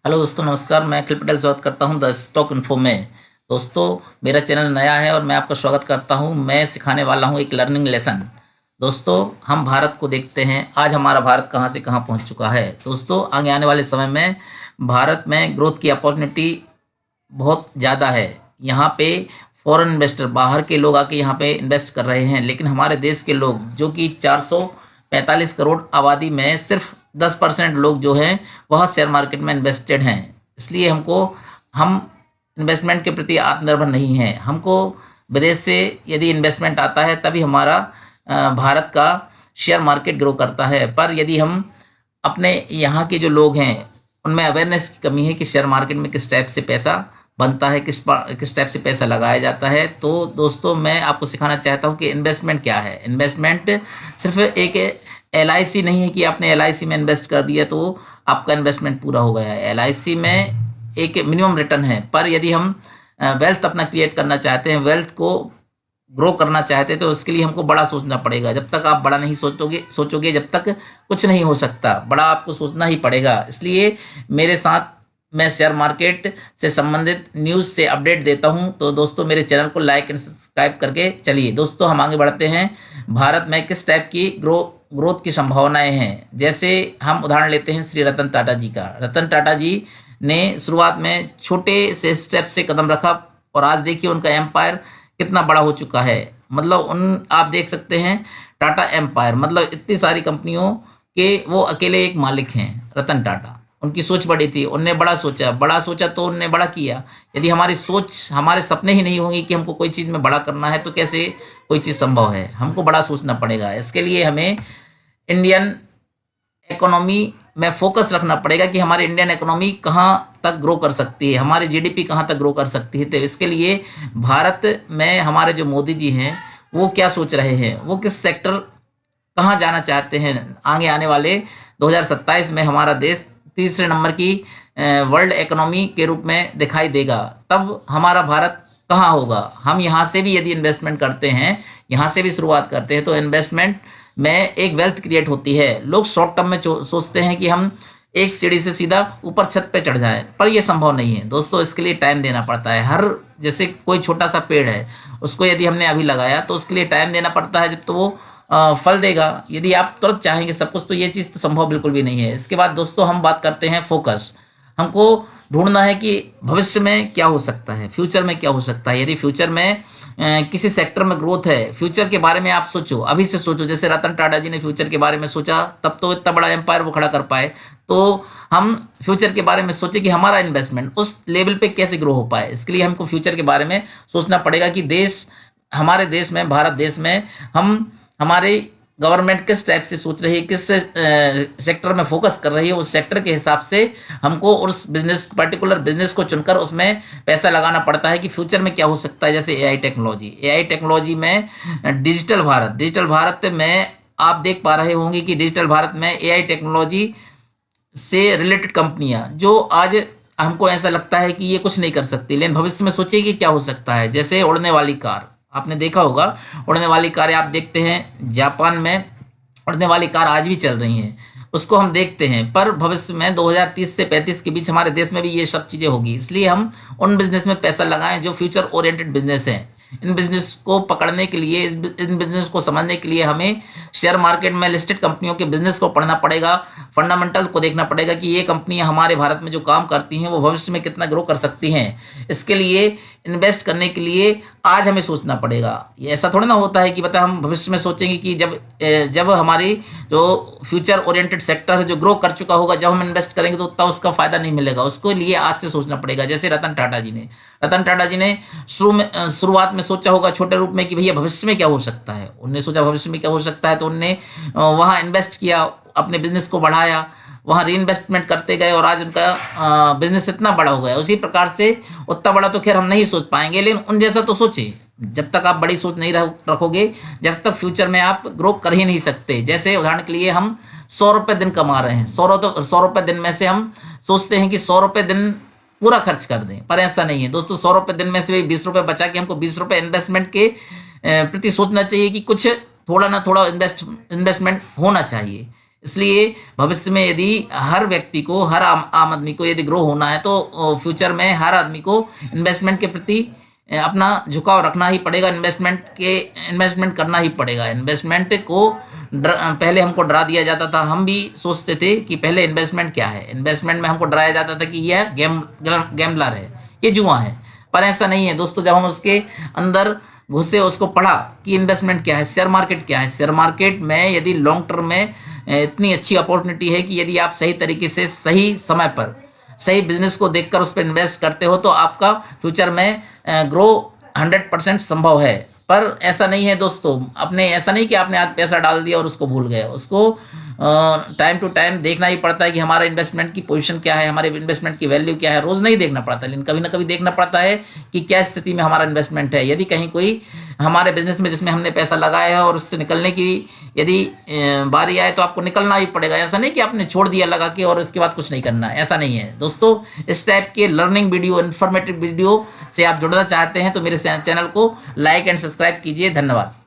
Hello दोस्तों, नमस्कार। मैं अखिल पटेल स्वागत करता हूं द स्टॉक इन्फो में। दोस्तों, मेरा चैनल नया है और मैं आपका स्वागत करता हूं। मैं सिखाने वाला हूं एक लर्निंग लेसन। दोस्तों, हम भारत को देखते हैं, आज हमारा भारत कहां से कहां पहुंच चुका है। दोस्तों, आगे आने वाले समय में भारत में ग्रोथ की अपॉर्चुनिटी बहुत ज़्यादा है। यहाँ पे फॉरेन इन्वेस्टर, बाहर के लोग आके यहाँ पे इन्वेस्ट कर रहे हैं, लेकिन हमारे देश के लोग, जो कि 445 करोड़ आबादी में सिर्फ 10% लोग जो हैं वह शेयर मार्केट में इन्वेस्टेड हैं। इसलिए हम इन्वेस्टमेंट के प्रति आत्मनिर्भर नहीं हैं। हमको विदेश से यदि इन्वेस्टमेंट आता है तभी हमारा भारत का शेयर मार्केट ग्रो करता है। पर यदि हम अपने यहाँ के जो लोग हैं उनमें अवेयरनेस की कमी है कि शेयर मार्केट में किस टाइप से पैसा बनता है, किस टाइप से पैसा लगाया जाता है। तो दोस्तों, मैं आपको सिखाना चाहता हूँ कि इन्वेस्टमेंट क्या है। इन्वेस्टमेंट सिर्फ एक LIC नहीं है कि आपने LIC में इन्वेस्ट कर दिया तो आपका इन्वेस्टमेंट पूरा हो गया है। LIC में एक मिनिमम रिटर्न है, पर यदि हम वेल्थ अपना क्रिएट करना चाहते हैं, वेल्थ को ग्रो करना चाहते हैं, तो उसके लिए हमको बड़ा सोचना पड़ेगा। जब तक आप बड़ा नहीं सोचोगे जब तक कुछ नहीं हो सकता। बड़ा आपको सोचना ही पड़ेगा। इसलिए मेरे साथ मैं शेयर मार्केट से संबंधित न्यूज़ से अपडेट देता हूं। तो दोस्तों, मेरे चैनल को लाइक एंड सब्सक्राइब करके चलिए। दोस्तों, हम आगे बढ़ते हैं। भारत में किस टाइप की ग्रोथ की संभावनाएं हैं, जैसे हम उदाहरण लेते हैं श्री रतन टाटा जी का। रतन टाटा जी ने शुरुआत में छोटे से स्टेप से कदम रखा और आज देखिए उनका एम्पायर कितना बड़ा हो चुका है। मतलब आप देख सकते हैं, टाटा एम्पायर, मतलब इतनी सारी कंपनियों के वो अकेले एक मालिक हैं, रतन टाटा। उनकी सोच बड़ी थी, उनने बड़ा सोचा तो उनने बड़ा किया। यदि हमारी सोच, हमारे सपने ही नहीं होंगे कि हमको कोई चीज़ में बड़ा करना है, तो कैसे कोई चीज़ संभव है। हमको बड़ा सोचना पड़ेगा। इसके लिए हमें इंडियन इकोनॉमी में फोकस रखना पड़ेगा कि हमारी इंडियन इकोनॉमी कहाँ तक ग्रो कर सकती है, हमारी GDP कहाँ तक ग्रो कर सकती है। तो इसके लिए भारत में हमारे जो मोदी जी हैं वो क्या सोच रहे हैं, वो किस सेक्टर कहाँ जाना चाहते हैं। आगे आने वाले 2027 में हमारा देश तीसरे नंबर की वर्ल्ड इकोनॉमी के रूप में दिखाई देगा। तब हमारा भारत कहाँ होगा। हम यहाँ से भी यदि इन्वेस्टमेंट करते हैं, यहाँ से भी शुरुआत करते हैं, तो इन्वेस्टमेंट में एक वेल्थ क्रिएट होती है। लोग शॉर्ट टर्म में सोचते हैं कि हम एक सीढ़ी से सीधा ऊपर छत पे चढ़ जाएं, पर यह संभव नहीं है दोस्तों। इसके लिए टाइम देना पड़ता है। जैसे कोई छोटा सा पेड़ है, उसको यदि हमने अभी लगाया तो उसके लिए टाइम देना पड़ता है, जब तो वो फल देगा। यदि आप तुरंत चाहेंगे सब कुछ, तो ये चीज़ तो संभव बिल्कुल भी नहीं है। इसके बाद दोस्तों, हम बात करते हैं फोकस। हमको ढूंढना है कि भविष्य में क्या हो सकता है, फ्यूचर में क्या हो सकता है। यदि फ्यूचर में किसी सेक्टर में ग्रोथ है, फ्यूचर के बारे में आप सोचो, अभी से सोचो। जैसे रतन टाटा जी ने फ्यूचर के बारे में सोचा, तब तो इतना बड़ा एम्पायर वो खड़ा कर पाए। तो हम फ्यूचर के बारे में सोचें कि हमारा इन्वेस्टमेंट उस लेवल पे कैसे ग्रो हो पाए। इसके लिए हमको फ्यूचर के बारे में सोचना पड़ेगा कि हमारे देश में, भारत देश में, हमारे गवर्नमेंट किस टाइप से सोच रही है, किस सेक्टर में फोकस कर रही है। उस सेक्टर के हिसाब से हमको उस पर्टिकुलर बिजनेस को चुनकर उसमें पैसा लगाना पड़ता है कि फ्यूचर में क्या हो सकता है। जैसे AI टेक्नोलॉजी में डिजिटल भारत में आप देख पा रहे होंगे कि डिजिटल भारत में AI टेक्नोलॉजी से रिलेटेड कंपनियां, जो आज हमको ऐसा लगता है कि ये कुछ नहीं कर सकती, लेकिन भविष्य में सोचिए कि क्या हो सकता है। जैसे उड़ने वाली कार, आपने देखा होगा, उड़ने वाली कारें आप देखते हैं जापान में उड़ने वाली कार आज भी चल रही हैं, उसको हम देखते हैं। पर भविष्य में 2030 से 35 के बीच हमारे देश में भी ये सब चीज़ें होगी। इसलिए हम उन बिजनेस में पैसा लगाएं जो फ्यूचर ओरिएंटेड बिजनेस हैं। इन बिजनेस को पकड़ने के लिए, इन बिजनेस को समझने के लिए हमें शेयर मार्केट में लिस्टेड कंपनियों के बिजनेस को पढ़ना पड़ेगा, फंडामेंटल को देखना पड़ेगा कि ये कंपनियां हमारे भारत में जो काम करती हैं वो भविष्य में कितना ग्रो कर सकती हैं। इसके लिए इन्वेस्ट करने के लिए आज हमें सोचना पड़ेगा। ये ऐसा थोड़ा ना होता है कि बता हम भविष्य में सोचेंगे कि जब हमारी जो फ्यूचर ओरिएंटेड सेक्टर है जो ग्रो कर चुका होगा, जब हम इन्वेस्ट करेंगे तो उतना उसका फायदा नहीं मिलेगा। उसको लिए आज से सोचना पड़ेगा। जैसे रतन टाटा जी ने शुरुआत में सोचा होगा छोटे रूप में कि भैया भविष्य में क्या हो सकता है। उनने सोचा भविष्य में क्या हो सकता है, तो उनने वहाँ इन्वेस्ट किया, अपने बिजनेस को बढ़ाया, वहाँ री इन्वेस्टमेंट करते गए और आज उनका बिजनेस इतना बड़ा हो गया। उसी प्रकार से उतना बड़ा तो खैर हम नहीं सोच पाएंगे, लेकिन उन जैसा तो सोचिए। जब तक आप बड़ी सोच नहीं रखोगे, जब तक फ्यूचर में आप ग्रो कर ही नहीं सकते। जैसे उदाहरण के लिए हम 100 रुपये दिन कमा रहे हैं, 100 रुपये दिन में से हम सोचते हैं कि 100 रुपये दिन पूरा खर्च कर दें, पर ऐसा नहीं है दोस्तों। 100 रुपये दिन में से 20 रुपये बचा के हमको 20 रुपये इन्वेस्टमेंट के प्रति सोचना चाहिए कि कुछ थोड़ा ना थोड़ा इन्वेस्टमेंट होना चाहिए। इसलिए भविष्य में यदि हर व्यक्ति को, हर आम आदमी को यदि ग्रो होना है तो फ्यूचर में हर आदमी को इन्वेस्टमेंट के प्रति अपना झुकाव रखना ही पड़ेगा, इन्वेस्टमेंट करना ही पड़ेगा। इन्वेस्टमेंट को पहले हमको डरा दिया जाता था, हम भी सोचते थे कि पहले इन्वेस्टमेंट क्या है, इन्वेस्टमेंट में हमको डराया जाता था कि यह गैम्बलर है, ये जुआ है। पर ऐसा नहीं है दोस्तों। जब हम उसके अंदर घुसे, उसको पढ़ा कि इन्वेस्टमेंट क्या है, शेयर मार्केट क्या है, शेयर मार्केट में यदि लॉन्ग टर्म में इतनी अच्छी अपॉर्चुनिटी है कि यदि आप सही तरीके से सही समय पर सही बिजनेस को देखकर उस पर इन्वेस्ट करते हो तो आपका फ्यूचर में ग्रो 100% संभव है। पर ऐसा नहीं है दोस्तों। ऐसा नहीं कि आपने आज पैसा डाल दिया और उसको भूल गए। उसको टाइम टू टाइम देखना ही पड़ता है कि हमारा इन्वेस्टमेंट की पोजीशन क्या है, हमारे इन्वेस्टमेंट की वैल्यू क्या है। रोज़ नहीं देखना पड़ता, लेकिन कभी ना कभी देखना पड़ता है कि क्या स्थिति में हमारा इन्वेस्टमेंट है। यदि कहीं कोई हमारे बिजनेस में जिसमें हमने पैसा लगाया है और उससे निकलने की यदि बारी आए तो आपको निकलना ही पड़ेगा। ऐसा नहीं कि आपने छोड़ दिया लगा के और इसके बाद कुछ नहीं करना है, ऐसा नहीं है दोस्तों। इस टाइप के लर्निंग वीडियो, इन्फॉर्मेटिव वीडियो से आप जुड़ना चाहते हैं तो मेरे चैनल को लाइक एंड सब्सक्राइब कीजिए। धन्यवाद।